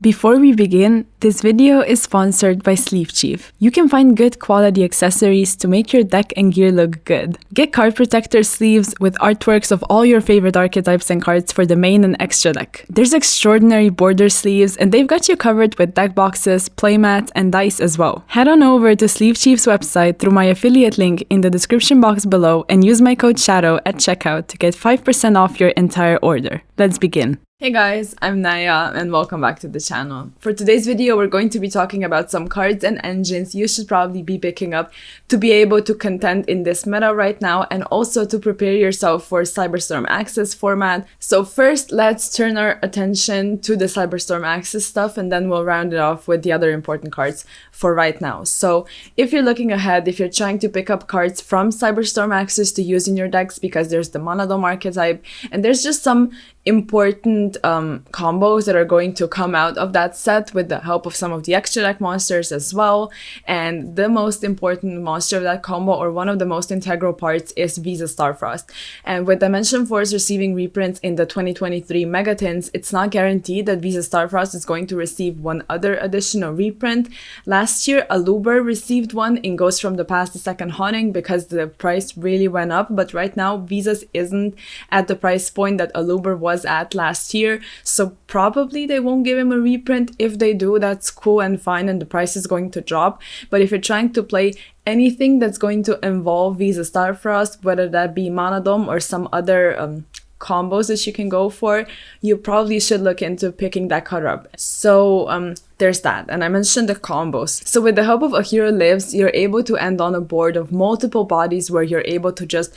Before we begin, this video is sponsored by Sleeve Chief. You can find good quality accessories to make your deck and gear look good. Get card protector sleeves with artworks of all your favorite archetypes and cards for the main and extra deck. There's extraordinary border sleeves, and they've got you covered with deck boxes, playmats, and dice as well. Head on over to Sleeve Chief's website through my affiliate link in the description box below and use my code SHADOW at checkout to get 5% off your entire order. Let's begin. Hey guys, I'm Naya and welcome back to the channel. For today's video, we're going to be talking about some cards and engines you should probably be picking up to be able to contend in this meta right now and also to prepare yourself for Cyberstorm Access format. So first, let's turn our attention to the Cyberstorm Access stuff and then we'll round it off with the other important cards for right now. So if you're looking ahead, if you're trying to pick up cards from Cyberstorm Access to use in your decks because there's the Monodome archetype and there's just some important combos that are going to come out of that set with the help of some of the extra deck monsters as well. And the most important monster of that combo, or one of the most integral parts, is Visa Starfrost. And with Dimension Force receiving reprints in the 2023 Megatins, it's not guaranteed that Visa Starfrost is going to receive one other additional reprint. Last year, Aluber received one in Ghost from the Past, the Second Haunting, because the price really went up. But right now, Visa's isn't at the price point that Aluber was at last year, so probably they won't give him a reprint. If they do, that's cool and fine and the price is going to drop. But if you're trying to play anything that's going to involve Visa Starfrost, whether that be Monodome or some other combos that you can go for, you probably should look into picking that card up. So there's that. And I mentioned the combos. So with the help of A Hero Lives, you're able to end on a board of multiple bodies where you're able to just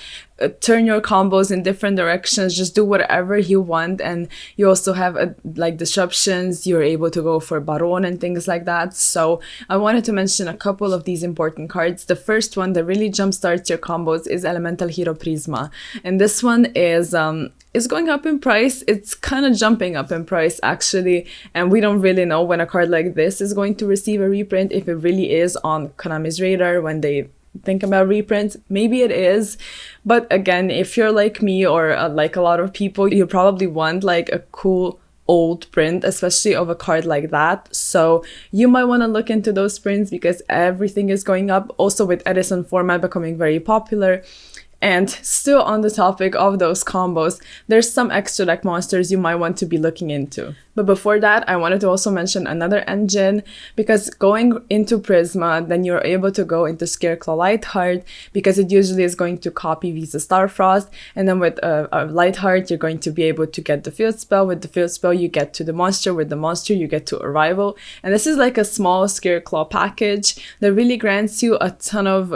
turn your combos in different directions, just do whatever you want. And you also have like disruptions, you're able to go for Baron and things like that. So I wanted to mention a couple of these important cards. The first one that really jumpstarts your combos is Elemental Hero Prisma. And this one is going up in price. It's kind of jumping up in price actually, and we don't really know when a card like this is going to receive a reprint, if it really is on Konami's radar when they think about reprints. Maybe it is, but again, if you're like me or like a lot of people, you probably want like a cool old print, especially of a card like that. So you might want to look into those prints because everything is going up, also with Edison format becoming very popular. And still on the topic of those combos, there's some extra deck monsters you might want to be looking into. But before that, I wanted to also mention another engine, because going into Prisma, then you're able to go into Scareclaw Lightheart, because it usually is going to copy Visa Starfrost. And then with a Lightheart, you're going to be able to get the field spell. With the field spell, you get to the monster. With the monster, you get to Arrival. And this is like a small Scareclaw package that really grants you a ton of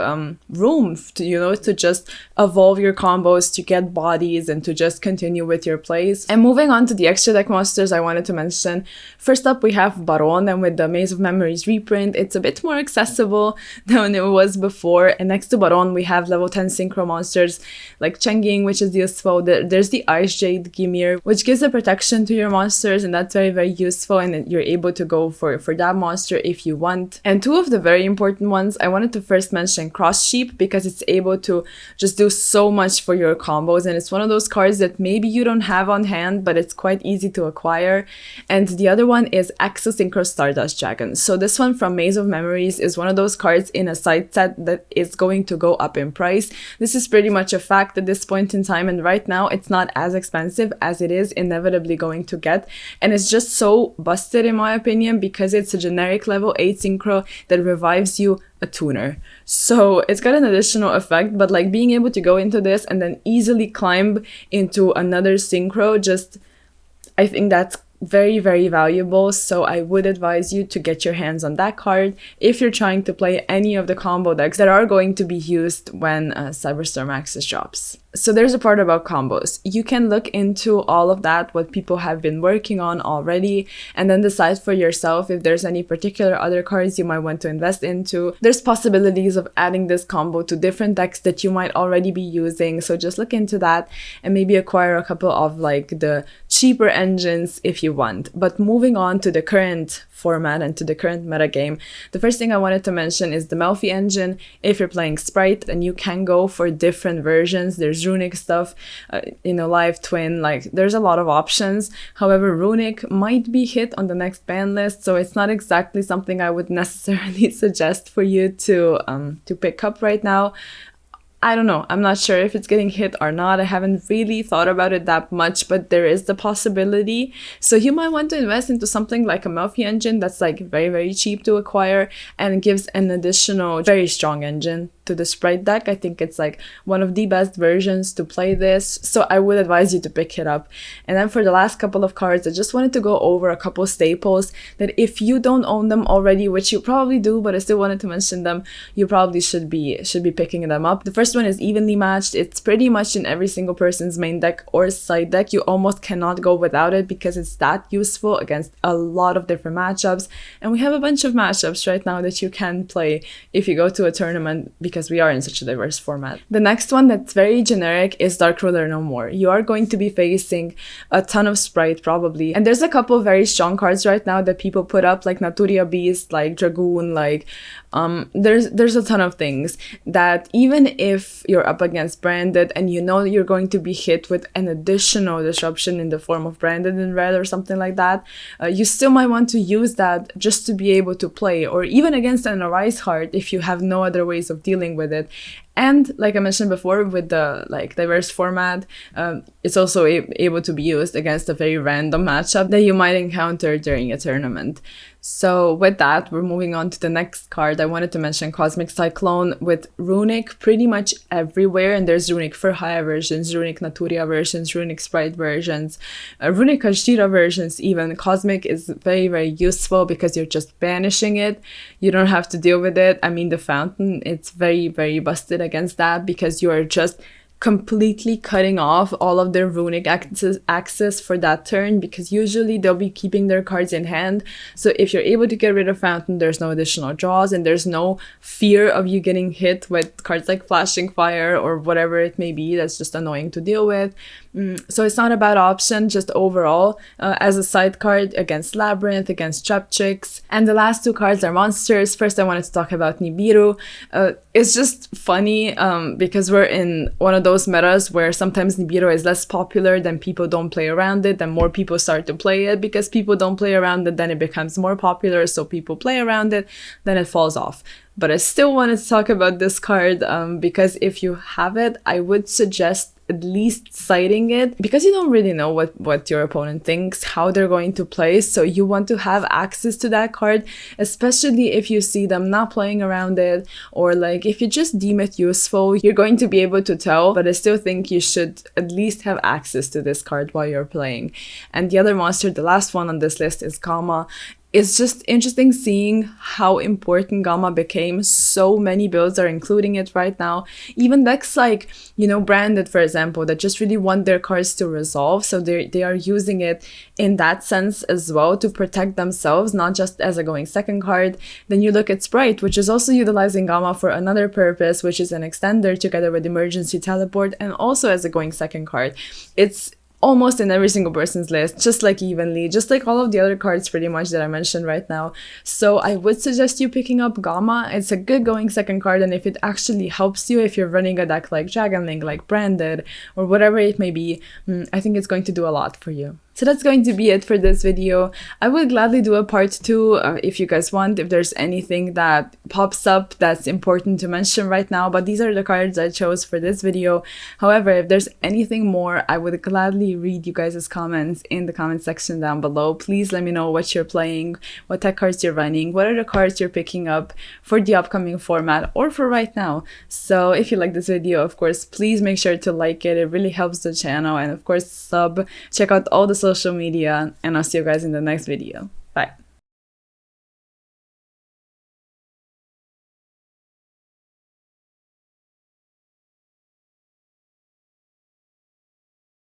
room to, to just evolve your combos, to get bodies, and to just continue with your plays. And moving on to the extra deck monsters I wanted to mention. First up, we have Baron, and with the Maze of Memories reprint, it's a bit more accessible than it was before. And next to Baron, we have level 10 synchro monsters like Chenging, which is useful. There's the Ice Jade Gimir, which gives a protection to your monsters, and that's very, very useful, and you're able to go for that monster if you want. And two of the very important ones, I wanted to first mention Cross Sheep, because it's able to just do so much for your combos, and it's one of those cards that maybe you don't have on hand, but it's quite easy to acquire. And the other one is Exo Synchro Stardust Dragon. So this one from Maze of Memories is one of those cards in a side set that is going to go up in price. This is pretty much a fact at this point in time, and right now it's not as expensive as it is inevitably going to get. And it's just so busted in my opinion, because it's a generic level 8 synchro that revives you a tuner. So it's got an additional effect, but like being able to go into this and then easily climb into another synchro, I think that's very, very valuable. So I would advise you to get your hands on that card if you're trying to play any of the combo decks that are going to be used when Cyberstorm Access drops. So there's a part about combos. You can look into all of that, what people have been working on already, and then decide for yourself if there's any particular other cards you might want to invest into. There's possibilities of adding this combo to different decks that you might already be using, so just look into that and maybe acquire a couple of like the cheaper engines if you want. But moving on to the current format and to the current metagame, the first thing I wanted to mention is the Melfi engine. If you're playing Sprite, then you can go for different versions. There's there's Runic stuff, Live Twin, like there's a lot of options. However, Runic might be hit on the next ban list, so it's not exactly something I would necessarily suggest for you to pick up right now. I don't know. I'm not sure if it's getting hit or not. I haven't really thought about it that much, but there is the possibility. So you might want to invest into something like a Melfi engine that's like very, very cheap to acquire and gives an additional very strong engine to the Sprite deck. I think it's like one of the best versions to play this, so I would advise you to pick it up. And then for the last couple of cards, I just wanted to go over a couple staples that if you don't own them already, which you probably do, but I still wanted to mention them, you probably should be picking them up. The first one is Evenly Matched. It's pretty much in every single person's main deck or side deck. You almost cannot go without it because it's that useful against a lot of different matchups, and we have a bunch of matchups right now that you can play if you go to a tournament, because we are in such a diverse format. The next one that's very generic is Dark Ruler No More. You are going to be facing a ton of Sprite probably, and there's a couple of very strong cards right now that people put up, like Naturia Beast, like Dragoon, like there's a ton of things that even if you're up against Branded and you know you're going to be hit with an additional disruption in the form of Branded in red or something like that, you still might want to use that just to be able to play, or even against an Arise card if you have no other ways of dealing with it. And like I mentioned before, with the diverse format, it's also able to be used against a very random matchup that you might encounter during a tournament. So with that, we're moving on to the next card. I wanted to mention Cosmic Cyclone with Runic pretty much everywhere, and there's Runic for higher versions, Runic Naturia versions, Runic Sprite versions, Runic Kashira versions even. Cosmic is very, very useful because you're just banishing it. You don't have to deal with it. I mean, the Fountain, it's very, very busted against that because you are just completely cutting off all of their Runic access for that turn, because usually they'll be keeping their cards in hand. So if you're able to get rid of Fountain, there's no additional draws and there's no fear of you getting hit with cards like Flashing Fire or whatever it may be that's just annoying to deal with. So it's not a bad option just overall as a side card against Labyrinth, against Trap Tricks. And the last two cards are monsters. First, I wanted to talk about Nibiru. It's just funny because we're in one of those metas where sometimes Nibiru is less popular, then people don't play around it, then more people start to play it. Because people don't play around it, then it becomes more popular, so people play around it, then it falls off. But I still wanted to talk about this card because if you have it, I would suggest at least citing it, because you don't really know what your opponent thinks, how they're going to play, so you want to have access to that card, especially if you see them not playing around it, or like if you just deem it useful, you're going to be able to tell. But I still think you should at least have access to this card while you're playing. And the other monster, the last one on this list, is Gamma. It's just interesting seeing how important Gamma became. So many builds are including it right now. Even decks like, Branded, for example, that just really want their cards to resolve. So they are using it in that sense as well to protect themselves, not just as a going second card. Then you look at Sprite, which is also utilizing Gamma for another purpose, which is an extender together with Emergency Teleport, and also as a going second card. It's almost in every single person's list, just like Evenly, just like all of the other cards pretty much that I mentioned right now. So I would suggest you picking up Gamma. It's a good going second card, and if it actually helps you, if you're running a deck like Dragon Link, like Branded, or whatever it may be, I think it's going to do a lot for you. So that's going to be it for this video. I would gladly do a part 2 if you guys want, if there's anything that pops up that's important to mention right now, but these are the cards I chose for this video. However, if there's anything more, I would gladly read you guys' comments in the comment section down below. Please let me know what you're playing, what tech cards you're running, what are the cards you're picking up for the upcoming format or for right now. So if you like this video, of course, please make sure to like it. It really helps the channel, and of course, check out all the social media, and I'll see you guys in the next video. Bye.